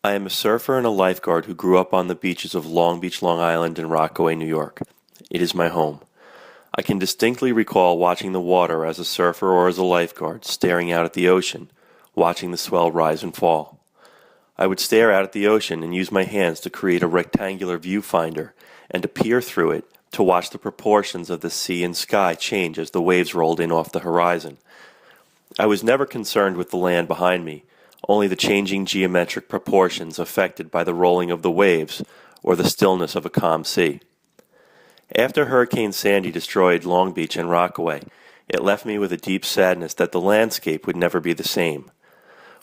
I am a surfer and a lifeguard who grew up on the beaches of Long Beach, Long Island, and Rockaway, New York. It is my home. I can distinctly recall watching the water as a surfer or as a lifeguard, staring out at the ocean, watching the swell rise and fall. I would stare out at the ocean and use my hands to create a rectangular viewfinder and to peer through it to watch the proportions of the sea and sky change as the waves rolled in off the horizon. I was never concerned with the land behind me, only the changing geometric proportions affected by the rolling of the waves or the stillness of a calm sea. After Hurricane Sandy destroyed Long Beach and Rockaway, it left me with a deep sadness that the landscape would never be the same.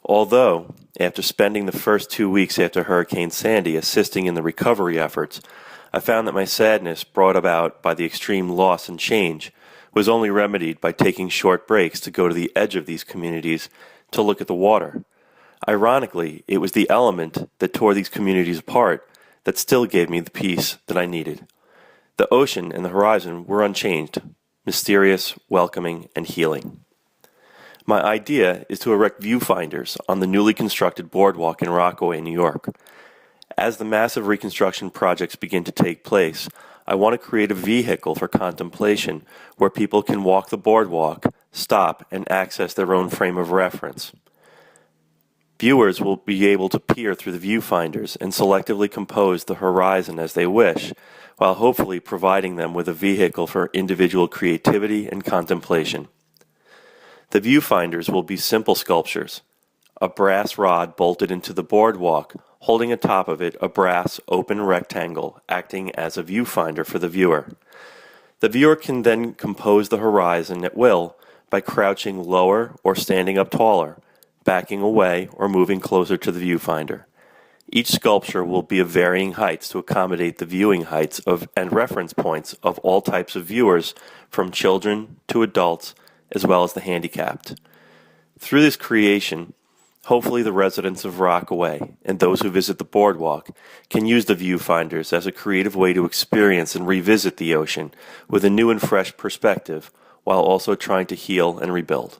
Although, after spending the first 2 weeks after Hurricane Sandy assisting in the recovery efforts, I found that my sadness brought about by the extreme loss and change was only remedied by taking short breaks to go to the edge of these communities to look at the water. Ironically, it was the element that tore these communities apart that still gave me the peace that I needed. The ocean and the horizon were unchanged, mysterious, welcoming, and healing. My idea is to erect viewfinders on the newly constructed Boardwalk in Rockaway, New York. As the massive reconstruction projects begin to take place, I want to create a vehicle for contemplation where people can walk the boardwalk, stop, and access their own frame of reference. Viewers will be able to peer through the viewfinders and selectively compose the horizon as they wish, while hopefully providing them with a vehicle for individual creativity and contemplation. The viewfinders will be simple sculptures, a brass rod bolted into the boardwalk, holding atop of it a brass open rectangle acting as a viewfinder for the viewer. The viewer can then compose the horizon at will by crouching lower or standing up taller, backing away or moving closer to the viewfinder. Each sculpture will be of varying heights to accommodate the viewing heights of and reference points of all types of viewers, from children to adults, as well as the handicapped. Through this creation, hopefully the residents of Rockaway and those who visit the boardwalk can use the viewfinders as a creative way to experience and revisit the ocean with a new and fresh perspective, while also trying to heal and rebuild.